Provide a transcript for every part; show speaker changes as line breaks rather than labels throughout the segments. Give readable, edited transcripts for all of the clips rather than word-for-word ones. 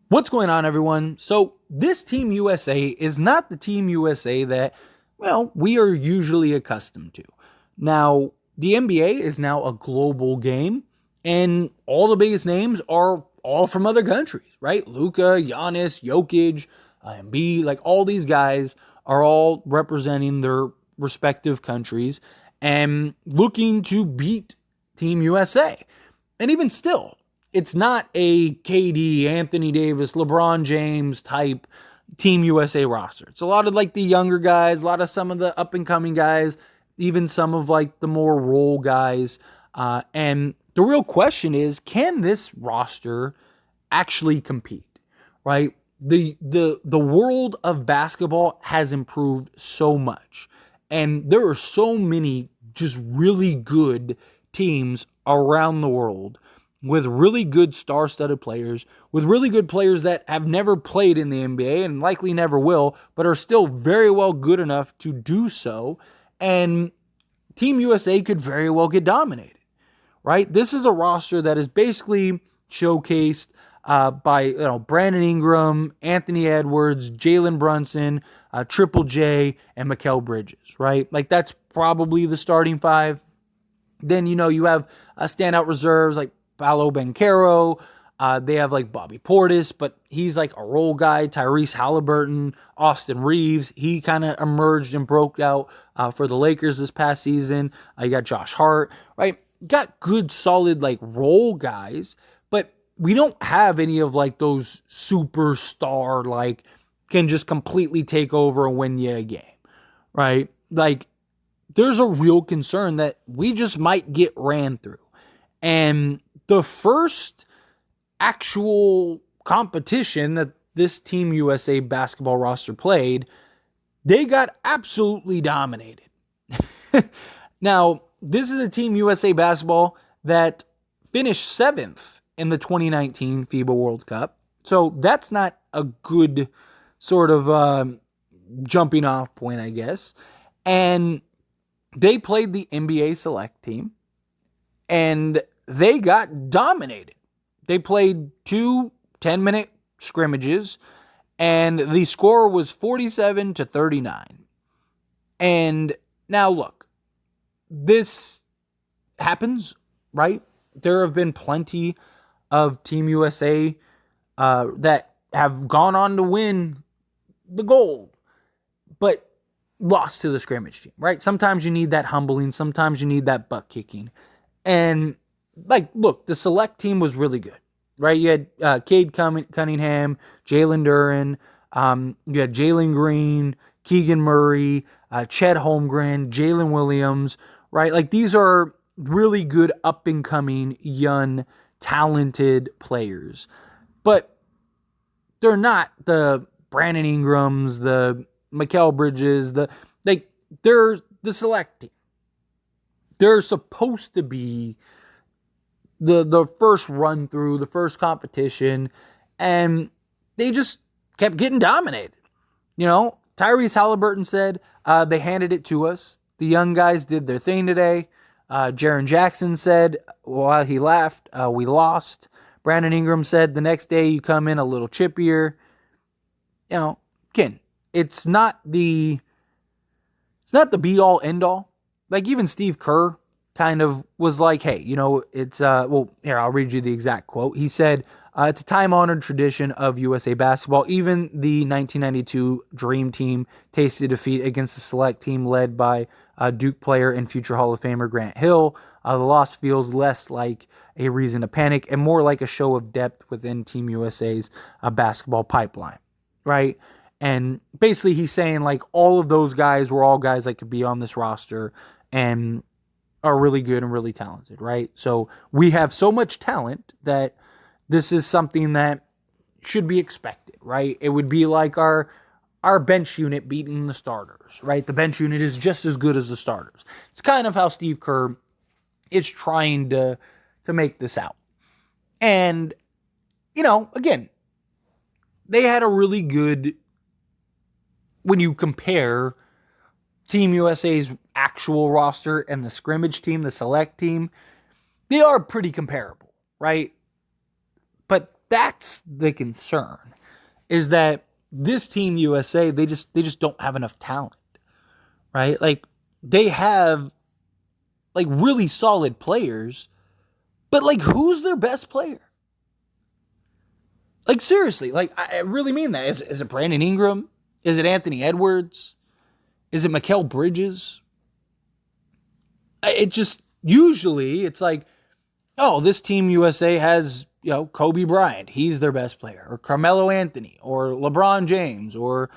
What's going on, everyone? So, this Team USA is not the Team USA that, well, we are usually accustomed to. Now, the NBA is now a global game, and all the biggest names are all from other countries, right? Luka, Giannis, Jokic, Embiid, like all these guys are all representing their respective countries and looking to beat Team USA. And even still, it's not a KD, Anthony Davis, LeBron James type Team USA roster. It's a lot of like the younger guys, a lot of some of the up and coming guys, even some of like the more role guys. And the real question is, can this roster actually compete? Right? The world of basketball has improved so much. And there are so many just really good teams around the world with really good star-studded players, with really good players that have never played in the NBA and likely never will, but are still very well good enough to do so. And Team USA could very well get dominated, right? This is a roster that is basically showcased by Brandon Ingram, Anthony Edwards, Jalen Brunson, Triple J, and Mikal Bridges, right? Like that's probably the starting five. Then you have standout reserves like Paolo Banchero. They have like Bobby Portis, but he's like a role guy. Tyrese Halliburton, Austin Reeves. He kind of emerged and broke out for the Lakers this past season. You got Josh Hart, right? Got good, solid like role guys, but we don't have any of like those superstar like can just completely take over and win you a game, right? Like there's a real concern that we just might get ran through. And the first actual competition that this Team USA basketball roster played, they got absolutely dominated. Now, this is a Team USA basketball that finished seventh in the 2019 FIBA World Cup. So that's not a good sort of jumping off point, I guess. And they played the NBA Select team and they got dominated. They played two 10-minute scrimmages and the score was 47-39. And now look, this happens, right? There have been plenty of Team USA that have gone on to win the gold, but lost to the scrimmage team, right? Sometimes you need that humbling. Sometimes you need that butt kicking. And like, look, the select team was really good, right? You had Cade Cunningham, Jalen Duren, you had Jalen Green, Keegan Murray, Chet Holmgren, Jalen Williams, right? Like these are really good up and coming, young, talented players, but they're not the Brandon Ingrams, the Mikal Bridges, they're the select team. They're supposed to be the first run through, the first competition, and they just kept getting dominated. Tyrese Halliburton said they handed it to us. The young guys did their thing today. Jaren Jackson said while he laughed, we lost. Brandon Ingram said the next day you come in a little chippier. Again, it's not the be all end all. Like even Steve Kerr kind of was like, hey, it's here, I'll read you the exact quote. He said, it's a time-honored tradition of USA basketball. Even the 1992 Dream Team tasted defeat against the select team led by Duke player and future Hall of Famer Grant Hill. The loss feels less like a reason to panic and more like a show of depth within Team USA's basketball pipeline, right? And basically he's saying like all of those guys were all guys that could be on this roster and are really good and really talented, right? So we have so much talent that this is something that should be expected, right? It would be like our bench unit beating the starters, right? The bench unit is just as good as the starters. It's kind of how Steve Kerr is trying to make this out. And, again, they had a really good, when you compare Team USA's actual roster and the scrimmage team, the select team, they are pretty comparable, right? But that's the concern, is that this Team USA, they just don't have enough talent, right? Like, they have like really solid players, but like, who's their best player? Like, seriously, like, I really mean that. Is it Brandon Ingram? Is it Anthony Edwards? Is it Mikal Bridges? It just, usually it's like, oh, this Team USA has, Kobe Bryant. He's their best player. Or Carmelo Anthony. Or LeBron James. Or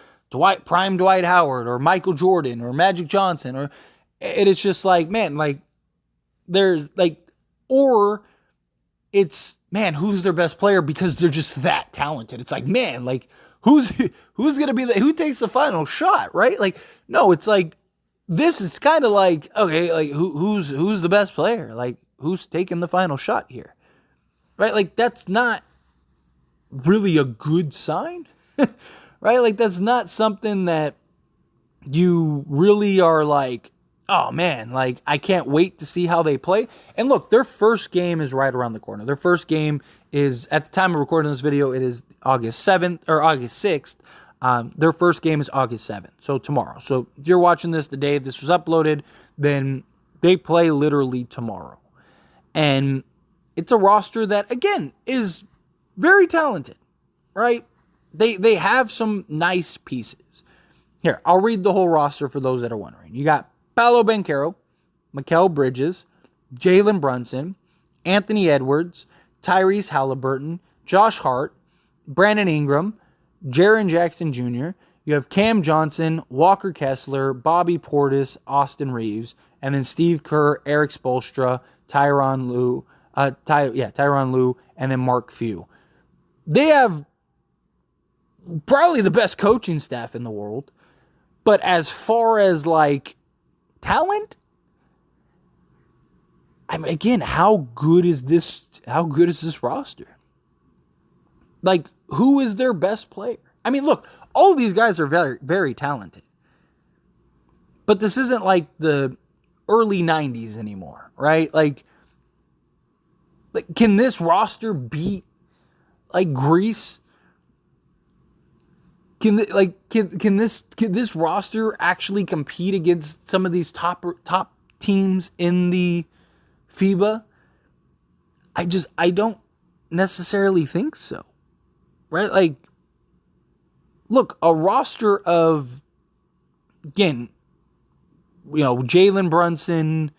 Prime Dwight Howard. Or Michael Jordan. Or Magic Johnson. Or it's just like, man, like, there's like, or it's, man, who's their best player because they're just that talented. It's like, man, like, who's going to be who takes the final shot, right? Like, no, it's like, this is kind of like, okay, like, who's the best player? Like, who's taking the final shot here, right? Like, that's not really a good sign, right? Like, that's not something that you really are like, oh man, like, I can't wait to see how they play. And look, their first game is right around the corner. Their first game is, at the time of recording this video, it is August 7th or August 6th. Their first game is August 7th, so tomorrow. So if you're watching this the day this was uploaded, then they play literally tomorrow. And it's a roster that, again, is very talented, right? They have some nice pieces. Here, I'll read the whole roster for those that are wondering. You got Paolo Banchero, Mikal Bridges, Jalen Brunson, Anthony Edwards, Tyrese Halliburton, Josh Hart, Brandon Ingram, Jaren Jackson Jr., you have Cam Johnson, Walker Kessler, Bobby Portis, Austin Reeves, and then Steve Kerr, Eric Spoelstra, Tyronn Lue, and then Mark Few. They have probably the best coaching staff in the world, but as far as like talent, I mean, again, how good is this roster? Like, who is their best player? I mean, look, all of these guys are very, very talented. But this isn't like the early 90s anymore, right? Like can this roster beat like Greece? Can this roster actually compete against some of these top teams in the FIBA? I don't necessarily think so. Right? Like, look, a roster of, again, Jalen Brunson,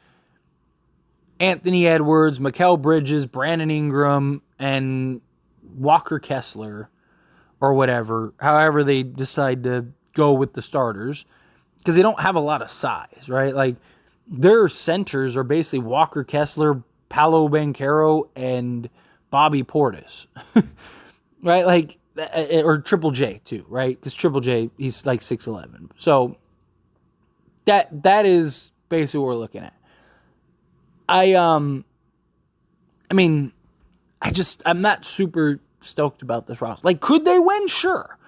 Anthony Edwards, Mikal Bridges, Brandon Ingram, and Walker Kessler, or whatever, however they decide to go with the starters, because they don't have a lot of size, right? Like, their centers are basically Walker Kessler, Paolo Banchero, and Bobby Portis. Right, like, or Triple J too, right? Because Triple J, he's like 6'11". So that is basically what we're looking at. I'm not super stoked about this roster. Like, could they win? Sure,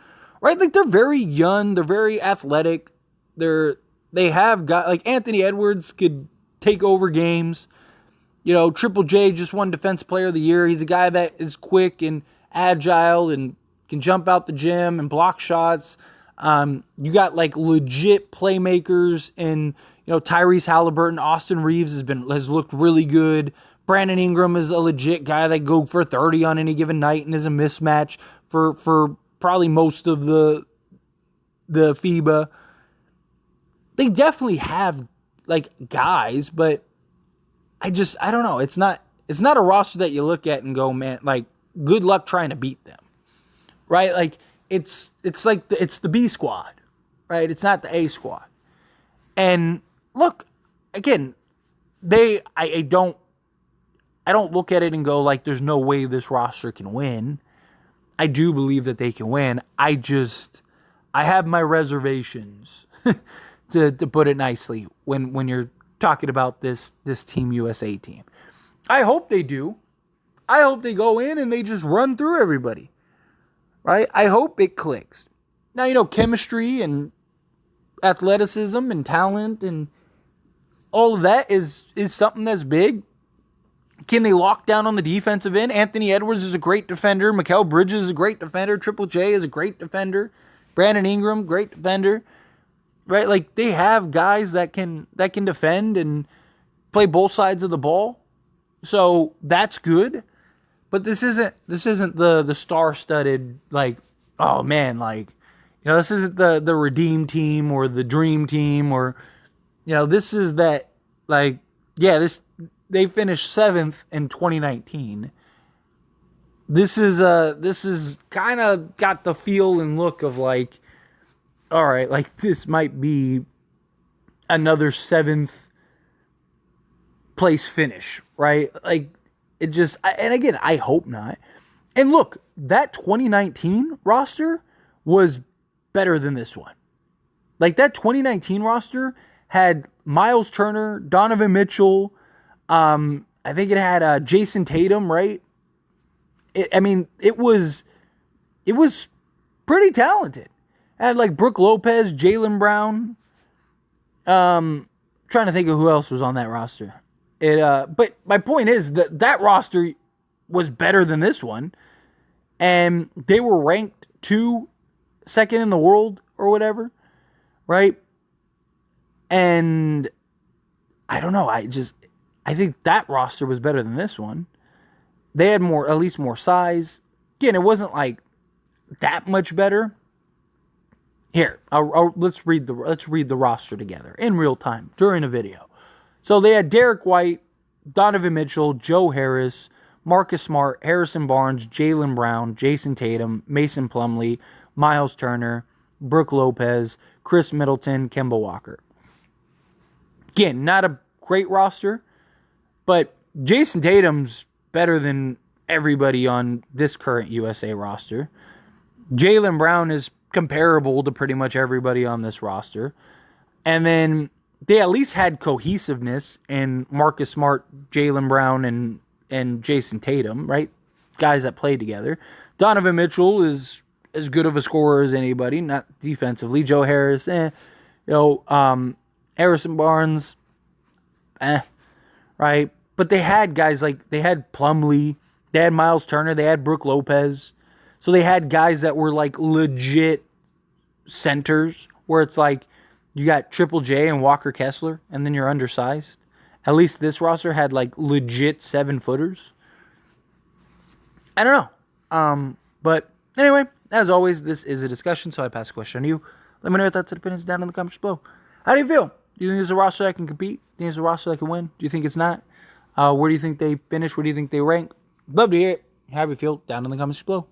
right? Like, they're very young, they're very athletic. They have got, like, Anthony Edwards could take over games. Triple J just won Defensive Player of the Year. He's a guy that is quick and agile and can jump out the gym and block shots. You got like legit playmakers in, Tyrese Halliburton. Austin Reeves has looked really good. Brandon Ingram is a legit guy that go for 30 on any given night and is a mismatch for probably most of the FIBA. They definitely have like guys, but I don't know. It's not a roster that you look at and go, man, like, good luck trying to beat them, right? Like, it's like it's the B squad, right? It's not the A squad. And look, again, I don't look at it and go like, there's no way this roster can win. I do believe that they can win. I have my reservations, to put it nicely, when you're talking about this Team USA team. I hope they do. I hope they go in and they just run through everybody, right? I hope it clicks. Now, chemistry and athleticism and talent and all of that is something that's big. Can they lock down on the defensive end? Anthony Edwards is a great defender. Mikal Bridges is a great defender. Triple J is a great defender. Brandon Ingram, great defender. Right? Like, they have guys that can defend and play both sides of the ball. So that's good. But this isn't the star-studded, like, oh man, like, this isn't the redeem team or the dream team, or this is that, like, they finished 7th in 2019. This is kind of got the feel and look of, like, all right, like, this might be another 7th place finish, right? Like, it just, and again, I hope not. And look, that 2019 roster was better than this one. Like, that 2019 roster had Miles Turner, Donovan Mitchell, I think it had Jason Tatum, right? It was pretty talented. It had, like, Brook Lopez, Jaylen Brown. Trying to think of who else was on that roster. But my point is that roster was better than this one, and they were ranked second in the world or whatever, right? And I don't know. I think that roster was better than this one. They had at least more size. Again, it wasn't like that much better. Here, let's read the roster together in real time during a video. So they had Derek White, Donovan Mitchell, Joe Harris, Marcus Smart, Harrison Barnes, Jaylen Brown, Jason Tatum, Mason Plumlee, Miles Turner, Brook Lopez, Chris Middleton, Kemba Walker. Again, not a great roster, but Jason Tatum's better than everybody on this current USA roster. Jaylen Brown is comparable to pretty much everybody on this roster. And then they at least had cohesiveness in Marcus Smart, Jaylen Brown, and Jason Tatum, right? Guys that play together. Donovan Mitchell is as good of a scorer as anybody, not defensively. Joe Harris, Harrison Barnes, right? But they had guys like, they had Plumlee, they had Miles Turner, they had Brook Lopez. So they had guys that were like legit centers, where it's like you got Triple J and Walker Kessler, and then you're undersized. At least this roster had like legit 7-footers. I don't know. But anyway, as always, this is a discussion, so I pass the question on you. Let me know your thoughts and opinions down in the comments below. How do you feel? Do you think it's a roster that can compete? Do you think it's a roster that can win? Do you think it's not? Where do you think they finish? Where do you think they rank? Love to hear it. How do you feel? Down in the comments below.